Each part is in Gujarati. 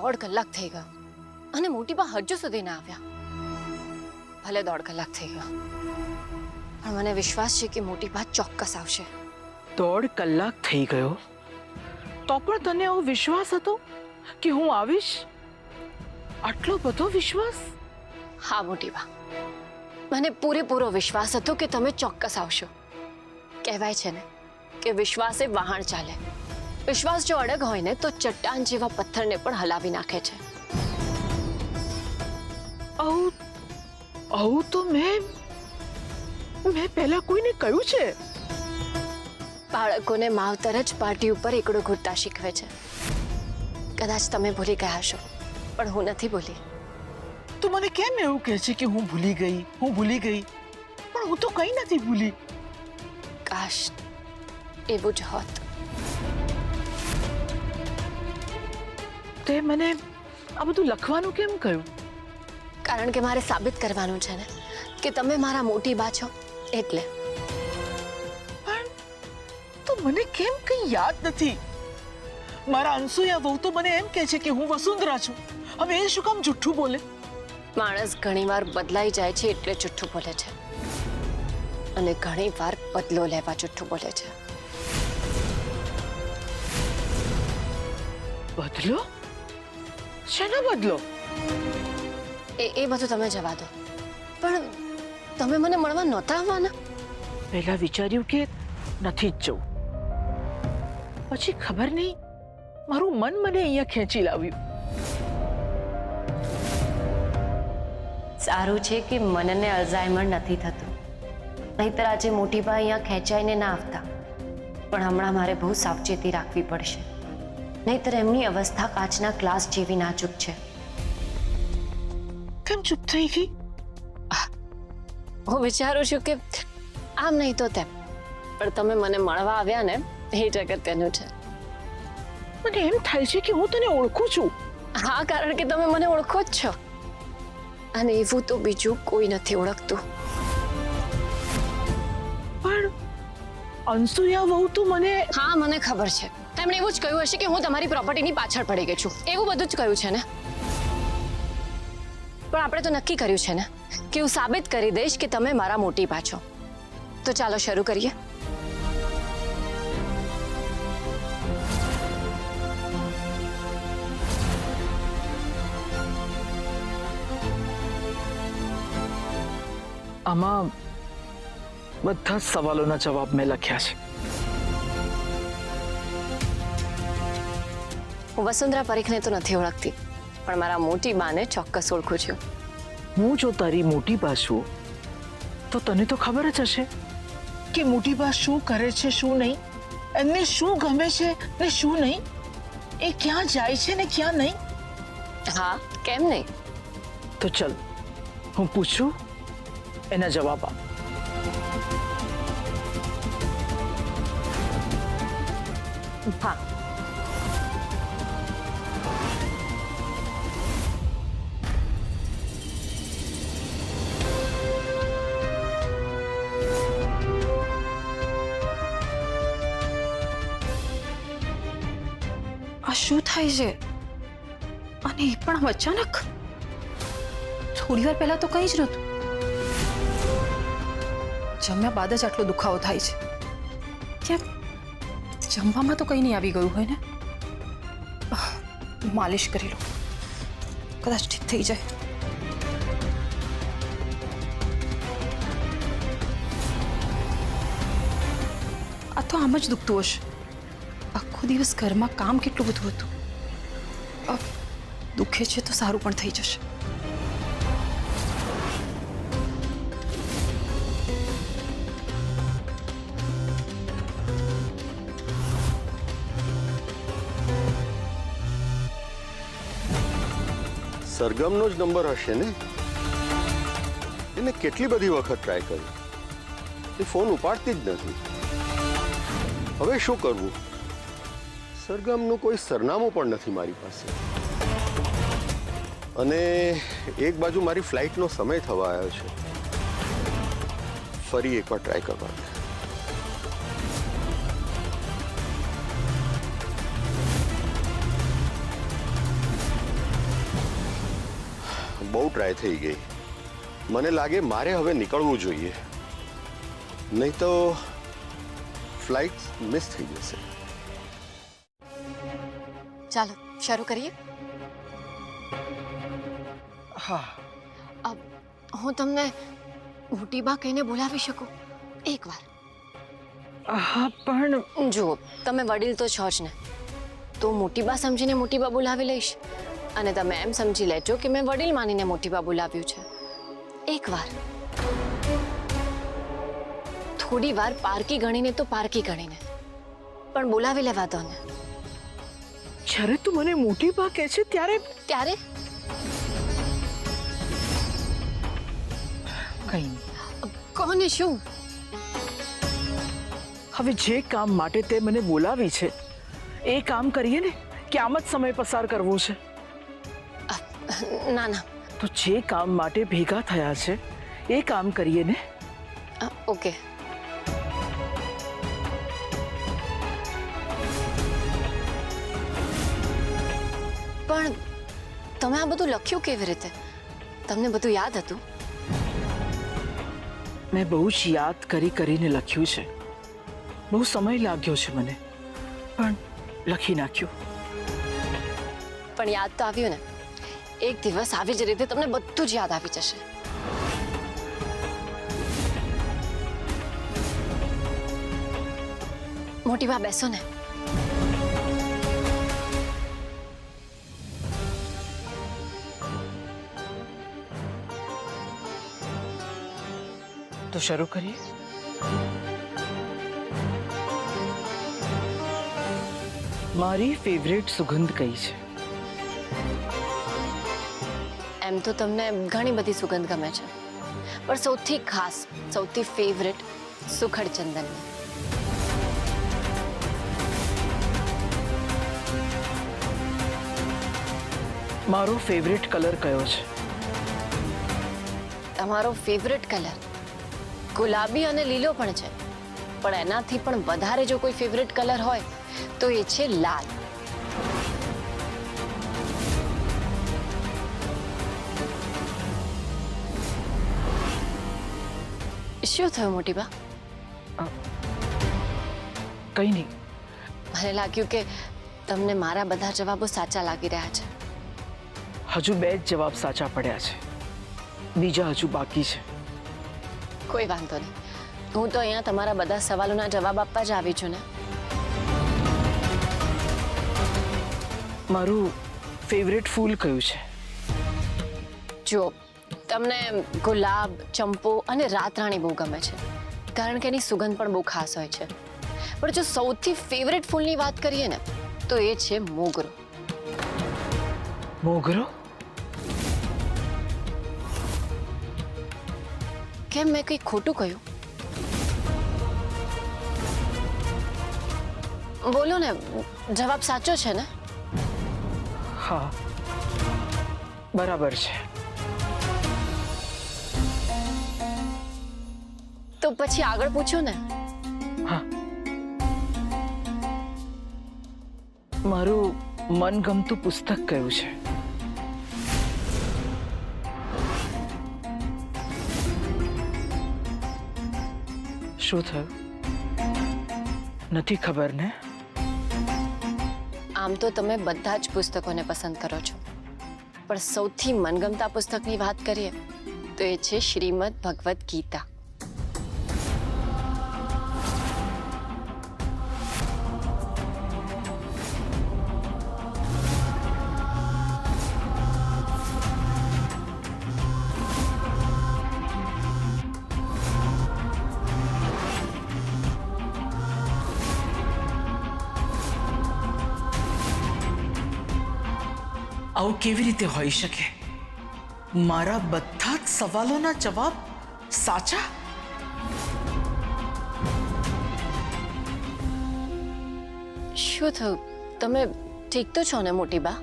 1.5 કલાક થઈ ગયો અને મોટી બા હજુ સુધી ના આવ્યા. ભલે 1.5 કલાક થઈ ગયો, પણ મને વિશ્વાસ છે કે મોટી બા ચોક્કસ આવશે. 1.5 કલાક થઈ ગયો તો પણ તને એવો વિશ્વાસ હતો કે હું આવીશ? આટલો બધો વિશ્વાસ? હા મોટી બા, મને પૂરેપૂરો વિશ્વાસ હતો કે તમે ચોક્કસ આવશો. કહેવાય છે ને કે વિશ્વાસ એ વહાણ ચાલે. વિશ્વાસ જો અડગ હોય ને તો ચટ્ટાન જેવા પથ્થરને પણ હલાવી નાખે છે. આવું તો મેં પહેલા કોઈને કહ્યું છે? બાળકોને માવતર જ પાર્ટી ઉપર એકડો ઘૂંટતા શીખવે છે. કદાચ તમે ભૂલી ગયા હશો, પણ હું નથી ભૂલી. તું મને કેમ એવું કહે છે કે હું ભૂલી ગઈ, પણ હું તો કંઈ નથી ભૂલી. કાશ એવું જ હોત. તે મને આ બધું લખવાનું કેમ કહ્યું? કારણ કે મારે સાબિત કરવાનું છે ને કે તમે મારા મોટી બા છો એટલે. પણ તો મને કેમ કંઈ યાદ નથી? મારા અનસુયા વહુ તો મને એમ કહે છે કે હું વસુંધરા છું. હવે એ શું કામ જુઠ્ઠું બોલે? માણસ ઘણીવાર બદલાઈ જાય છે એટલે જુઠ્ઠું બોલે છે, અને ઘણીવાર બદલો લેવા જુઠ્ઠું બોલે છે. બદલો? શેનો બદલો? એ બધું તમે જવા દો. પણ તમે મને મળવા નહોતા આવવાના? પહેલા વિચાર્યું કે નથી જ જવું, પછી ખબર નહીં મારું મન મને અહીંયા ખેંચી લાવ્યું. સારું છે કે મનને અલ્ઝાઇમર નથી થતું, નહીતર આજે મોટી બા અહીંયા ખેંચાઈને ના આવતા. પણ હમણાં મારે બહુ સાવચેતી રાખવી પડશે, નહીતર એમની અવસ્થા કાચના ગ્લાસ જેવી નાજુક છે. કેમ ચૂપ થઈ ગઈ? હું વિચારું છું કે આમ નહીં તો તેમ, પણ તમે મને મળવા આવ્યા ને એ જ અગત્યનું છે. મને એમ થાય છે કે હું તને ઓળખું છું. હા, કારણ કે તમે મને ઓળખો જ છો, અને એવું તો બીજું કોઈ નથી ઓળખતું. પણ અનસુયા વહુ તો મને... હા, મને ખબર છે. તેમણે એવું જ કહ્યું હશે કે હું તમારી પ્રોપર્ટીની પાછળ પડી ગઈ છું. એવું બધું જ કહ્યું છે ને. પણ આપણે તો નક્કી કર્યું છે ને કે હું સાબિત કરી દઈશ કે તમે મારા મોટી બા છો. તો ચાલો શરૂ કરીએ. આમાં બધા જ સવાલોના જવાબ મેં લખ્યા છે. હું વસુંધરા પરીખને તો નથી ઓળખતી, પણ મારા મોટી બાને ચોક્કસ ઓળખું છું. હું જો તારી મોટી બા છું તો તને તો ખબર જ હશે કે મોટી બા શું કરે છે, શું નહીં, એમને શું ગમે છે ને શું નહીં, એ ક્યાં જાય છે ને ક્યાં નહીં. હા, કેમ નહીં? તો ચલ હું પૂછું, એના જવાબ આપ. હા. આ શું થાય છે? અને એ પણ અચાનક? થોડી વાર પહેલા તો કંઈ જ નહોતું. જમ્યા બાદ જ આટલો દુખાવો થાય છે. ક્યાંક જમવામાં તો કંઈ નહીં આવી ગયું હોય ને? માલિશ કરી લો, કદાચ ઠીક થઈ જાય. આ તો આમ જ દુખતું હશે. આખો દિવસ ઘરમાં કામ કેટલું બધું હતું. દુખે છે તો સારું પણ થઈ જશે. સરગમનો જ નંબર હશે ને? એને કેટલી બધી વખત ટ્રાય કરી, એ ફોન ઉપાડતી જ નથી. હવે શું કરવું? સરગમનું કોઈ સરનામું પણ નથી મારી પાસે, અને એક બાજુ મારી ફ્લાઇટનો સમય થવા આવ્યો છે. ફરી એકવાર ટ્રાય કરવા દે. બહુ ટ્રાય થઈ ગઈ. મને લાગે મારે હવે નીકળવું જોઈએ, નહીં તો ફ્લાઇટ મિસ થઈ જશે. ચાલો શરૂ કરીએ. હા. હું તમને મોટી બા કહીને બોલાવી શકું એકવાર? હા પણ જુઓ, તમે વડીલ તો છો જ ને, તો મોટી બા સમજીને મોટી બા બોલાવી લઈશ, અને તમે એમ સમજી લેજો કે મેં વડીલ માનીને મોટી બા બોલાવ્યું છે. એકવાર, થોડી વાર પારકી ગણીને તો પારકી ગણીને પણ બોલાવી લેવા દો ને. જ્યારે તું મને મોટી બા કહે છે ત્યારે ત્યારે કઈ નહીં. કોને શું? હવે જે કામ માટે તે મને બોલાવી છે એ કામ કરીએ ને, કે આમ જ સમય પસાર કરવો છે? ના ના, તો જે કામ માટે ભેગા થયા છે એ કામ કરીએ ને. ઓકે. પણ તમે આ બધું લખ્યું કેવી રીતે? તમને બધું યાદ હતું? મેં બહુ જ યાદ કરીને લખ્યું છે. બહુ સમય લાગ્યો છે મને, પણ લખી નાખ્યું. પણ યાદ તો આવ્યું ને? એક દિવસ આવી જ રીતે તમને બધું જ યાદ આવી જશે. મોટી બા બેસો ને. તો શરૂ કરીએ. મારી ફેવરેટ સુગંધ કઈ છે? એમ તો તમને ઘણી બધી સુગંધ ગમે છે, પણ સૌથી ખાસ, સૌથી ફેવરેટ સુખડ ચંદનની. મારો ફેવરેટ કલર કયો છે? તમારો ફેવરેટ કલર ગુલાબી અને લીલો પણ છે, પણ એનાથી પણ વધારે જો કોઈ ફેવરેટ કલર હોય તો એ છે લાલ. શું થયું મોટી બા? કઈ નહીં. મને લાગ્યું કે તમને મારા બધા જવાબો સાચા લાગી રહ્યા છે. હજુ 2 જ જવાબ સાચા પડ્યા છે, બીજા હજુ બાકી છે. કોઈ વાંધો નહીં, હું તો અહીંયા તમારા બધા સવાલોના જવાબ આપવા જ આવી છું ને. મારું ફેવરેટ ફૂલ કયું છે? જુઓ, તમને ગુલાબ, ચંપો અને રાતરાણી બહુ ગમે છે, કારણ કે એની સુગંધ પણ બહુ ખાસ હોય છે. પણ જો સૌથી ફેવરેટ ફૂલની વાત કરીએ ને, તો એ છે મોગરો. મોગરો? કેમ, મેં કંઈ ખોટું કહ્યું? બોલો ને, જવાબ સાચો છે ને? હા, બરાબર છે. તો પછી આગળ પૂછો ને. હા, મારું મનગમતું પુસ્તક કયું છે? શું થયું? નથી ખબર ને? આમ તો તમે બધા જ પુસ્તકોને પસંદ કરો છો, પણ સૌથી મનગમતા પુસ્તકની વાત કરીએ તો એ છે શ્રીમદ ભગવદ્ ગીતા. આવું કેવી રીતે હોઈ શકે? મારા બધા જ સવાલોના જવાબ સાચા? શું થયું? તમે ઠીક તો છો ને મોટી બા?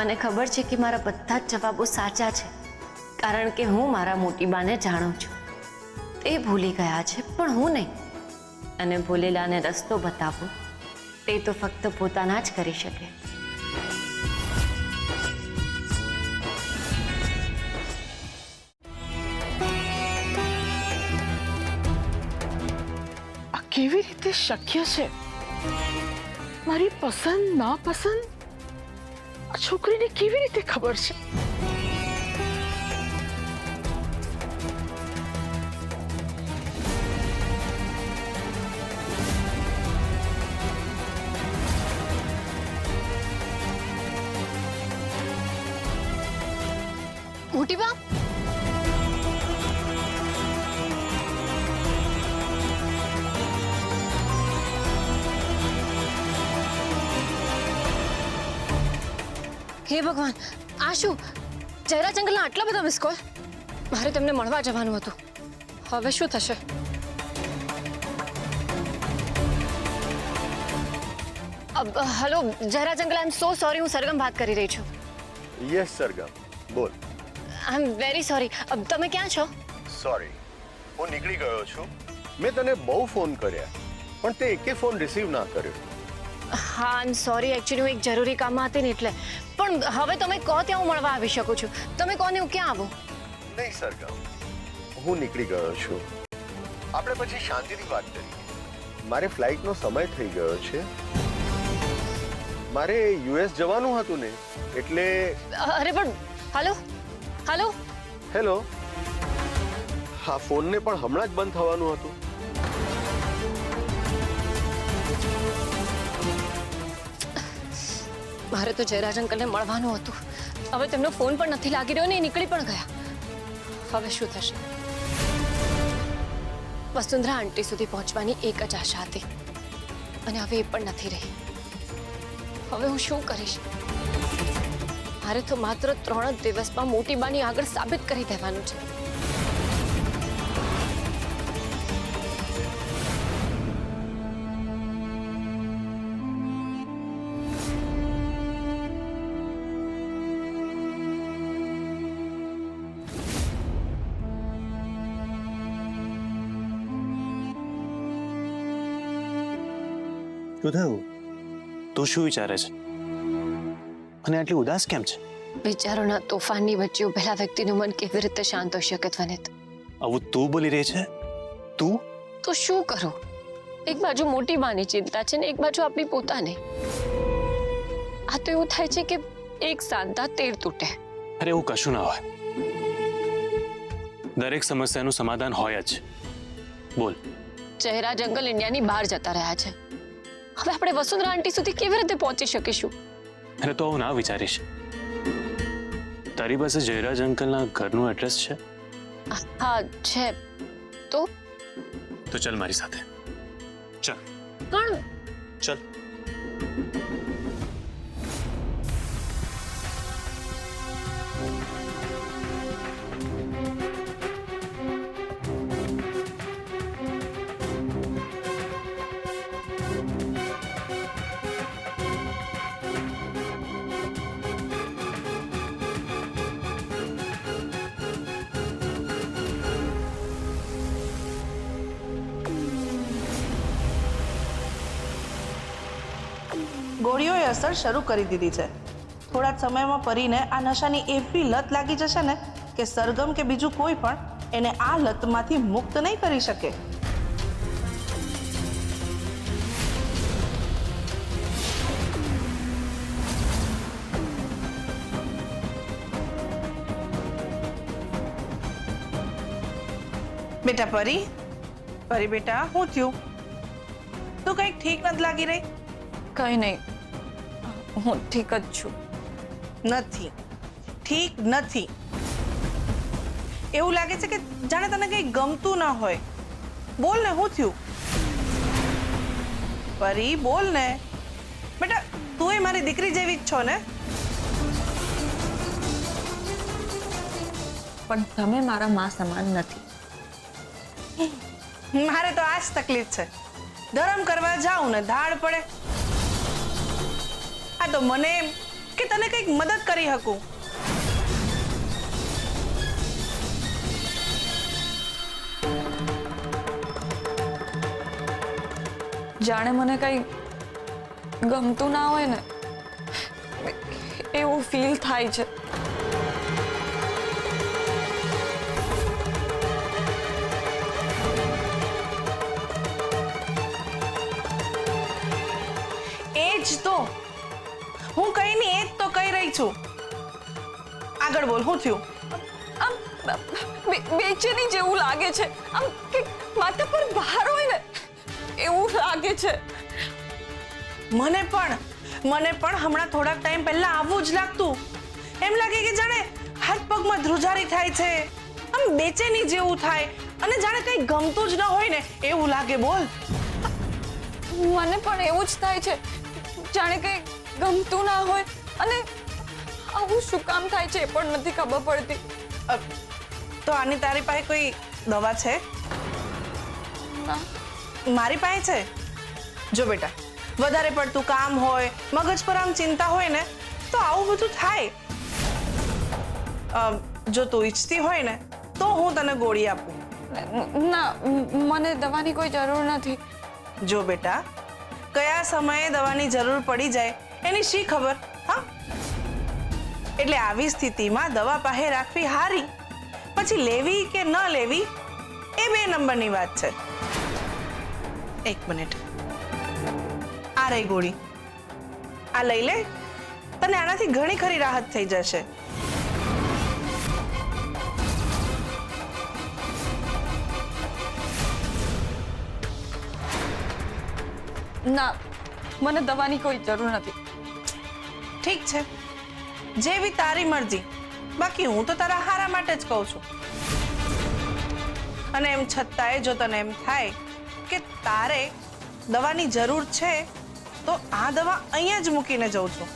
મને ખબર છે કે મારા બધા જ જવાબો સાચા છે, કારણ કે હું મારા મોટી બાને જાણું છું. તે ભૂલી ગયા છે પણ હું નહીં. અને ભૂલેલાને રસ્તો બતાવો તે તો ફક્ત પોતાના જ કરી શકે. આ કેવી રીતે શક્ય છે? મારી પસંદ ના પસંદ આ છોકરીને કેવી રીતે ખબર છે? મોટી બા, હે ભગવાન, આ શું? જયરાજ અંકલના આટલા બધા મિસ કોલ? મારે તેમને મળવા જવાનું હતું. હવે શું થશે? હેલો જયરાજ અંકલ, આઈ એમ સો સોરી. હું સરગમ વાત કરી રહી છું. યસ સરગમ, બોલ. આઈ એમ વેરી સોરી. તમે ક્યાં છો? સોરી, હું નીકળી ગયો છું. મેં તને બહુ ફોન કર્યા પણ તે એકે ફોન રિસીવ ના કર્યો. હા, આઈ એમ સોરી. એકચ્યુઅલી હું એક જરૂરી કામમાં હતી ને એટલે. પણ હવે તમે કહો ત્યાં હું મળવા આવી શકું છું. તમે કહો ને હું ક્યાં આવું? નહીં સરગમ, હું નીકળી ગયો છું. આપણે પછી શાંતિથી વાત કરીએ. મારે ફ્લાઇટનો સમય થઈ ગયો છે. મારે યુએસ જવાનું હતું ને એટલે. અરે પણ હાલો હાલો. હેલો. હા, ફોનને પણ હમણાં જ બંધ થવાનું હતું. મારે તો જયરાજ અંકલને મળવાનું હતું. હવે તેમનો ફોન પણ નથી લાગી રહ્યો ને એ નીકળી પણ ગયા. હવે શું થશે? વસુંધરા આંટી સુધી પહોંચવાની એક જ આશા હતી અને હવે એ પણ નથી રહી. હવે હું શું કરીશ? મારે તો માત્ર 3 જ દિવસમાં મોટી બાની આગળ સાબિત કરી દેવાનું છે. શું થયું? તું શું વિચારે છે અને આટલી ઉદાસ કેમ છે? વિચારોના તોફાનની વચ્ચે ઉભેલા વ્યક્તિનું મન કેવી રીતે શાંત હોઈ શકે ધ્વનિત? આવું તું બોલી રહી છે? તું? તો શું કરું? એક બાજુ મોટી બાની ચિંતા છે ને એક બાજુ આપણી પોતાની. આ તો એવું થાય છે કે એક સાંધા 13 તૂટે. અરે એવું કશું ના હોય. દરેક સમસ્યાનું સમાધાન હોય જ. બોલ. જયરાજ અંકલ ઇન્ડિયાની બહાર જતા રહ્યા છે. હવે આપણે વસુંધરા આંટી સુધી કેવી રીતે પહોંચી શકીશું? અરે તો હું ના વિચારીશ. તારી પાસે જયરાજ અંકલના ઘરનું એડ્રેસ છે? હા છે. તો ચાલ મારી સાથે. ચાલ. પણ ચાલ. ગોળીઓએ અસર શરૂ કરી દીધી છે. થોડા જ સમયમાં પરીને આ નશાની એવી લત લાગી જશે ને કે સરગમ કે બીજું કોઈ પણ એને આ લતમાંથી મુક્ત નહીં કરી શકે. બેટા પરી, પરી બેટા, શું થયું? તું કંઈક ઠીક નથી લાગી રહી. કઈ નહીં, હું ઠીક જ છું. નથી, ઠીક નથી. એવું લાગે છે કે જાણે તને કંઈ ગમતું ના હોય. બોલ ને, શું થયું? પરી બોલ ને બેટા, તું એ મારી દીકરી જેવી જ છો ને. પણ તમે મારા માં સમાન નથી. મારે તો આ જ તકલીફ છે. ધરમ કરવા જાઉં ને ધાડ પડે. આ તો મને કે તને કંઈક મદદ કરી શકું. જાણે મને કઈ ગમતું ના હોય ને એવું ફીલ થાય છે. એ જ તો હું કઈ નહીં, એ જ તો કહી રહી છું. આગળ બોલ, શું થયું? આમ બેચેની જેવું લાગે છે. આમ કે માથા પર ભાર હોય ને એવું લાગે છે. મને પણ હમણાં થોડાક ટાઈમ પહેલા આવું જ લાગતું. એમ લાગે કે જાણે હાથ પગમાં ધ્રુજારી થાય છે, આમ બેચેની જેવું થાય અને જાણે કંઈ ગમતું જ ન હોય ને એવું લાગે. બોલ. મને પણ એવું જ થાય છે, જાણે કઈ ગમતું ના હોય. અને આવું શું કામ થાય છે એ પણ નથી ખબર પડતી. તો આની તારી પાસે કોઈ દવા છે? ના. મારી પાસે છે. જો બેટા, વધારે પડતું કામ હોય, મગજ પર આમ ચિંતા હોય ને તો આવું બધું થાય. જો તું ઈચ્છતી હોય ને તો હું તને ગોળી આપું. ના, મને દવાની કોઈ જરૂર નથી. જો બેટા, કયા સમયે દવાની જરૂર પડી જાય એની શી ખબર? હા, એટલે આવી સ્થિતિમાં દવા પાસે રાખવી હારી, પછી લેવી કે ન લેવી એ 2 નંબરની વાત છે. એક મિનિટ, આ રહી ગોળી, આ લઈ લે. તને આનાથી ઘણી ખરી રાહત થઈ જશે. ના, મને દવાની કોઈ જરૂર નથી. ઠીક છે, જેવી તારી મરજી. બાકી હું તો તારા હારા માટે જ કહું છું. અને એમ છતાંય જો તને એમ થાય કે તારે દવાની જરૂર છે તો આ દવા અહીંયા જ મૂકીને જઉં છું.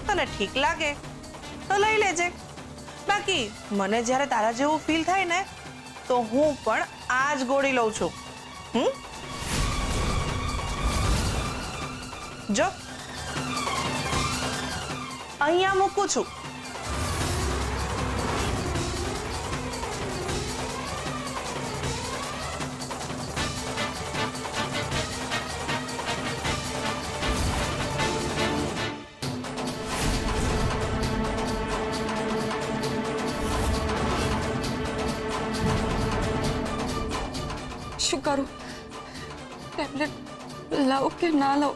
તને ઠીક લાગે તો લઈ લેજે. બાકી મને જ્યારે તારા જેવું ફીલ થાય ને તો હું પણ આ જ ગોળી લઉં છું. જો અહીંયા મૂકું છું. શું કરું? ટેબ્લેટ લાવ કે ના લાવ?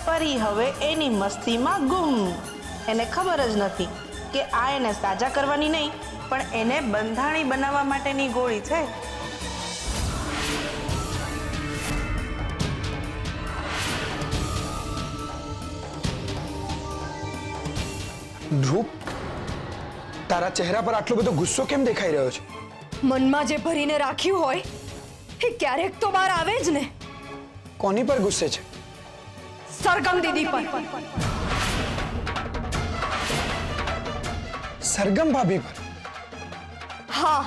પરી હવે એની મસ્તીમાં ગુમ. એને ખબર જ નથી કે આ એને સાજા કરવાની નહીં પણ એને બંધાણી બનાવવા માટેની ગોળી છે. ધ્રુવ, તારા ચહેરા પર આટલો બધો ગુસ્સો કેમ દેખાઈ રહ્યો છે? મનમાં જે ભરીને રાખ્યું હોય એ ક્યારેક તો બહાર આવે જ ને. કોની પર ગુસ્સે છે? સરગમ દીદી પર. સરગમ ભાભી પર? હા.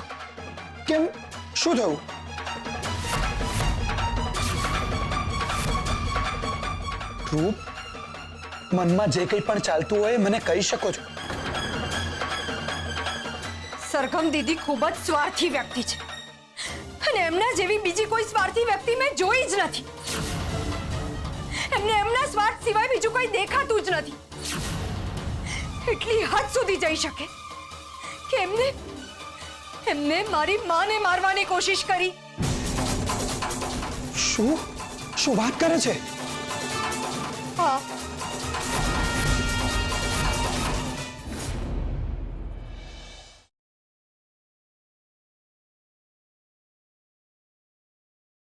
કેમ, શું થયું? ધ્રુવ, મનમાં જે કંઈ પણ ચાલતું હોય મને કહી શકો છો. સરગમ દીદી ખૂબ જ સ્વાર્થી વ્યક્તિ છે અને એમના જેવી બીજી કોઈ સ્વાર્થી વ્યક્તિ મેં જોઈ જ નથી. એમને એમના સ્વાર્થ સિવાય બીજું કોઈ દેખાતું જ નથી. એટલી હદ સુધી જઈ શકે કે એમને મારી માને મારવાની કોશિશ કરી. શું શું વાત કરે છે? હા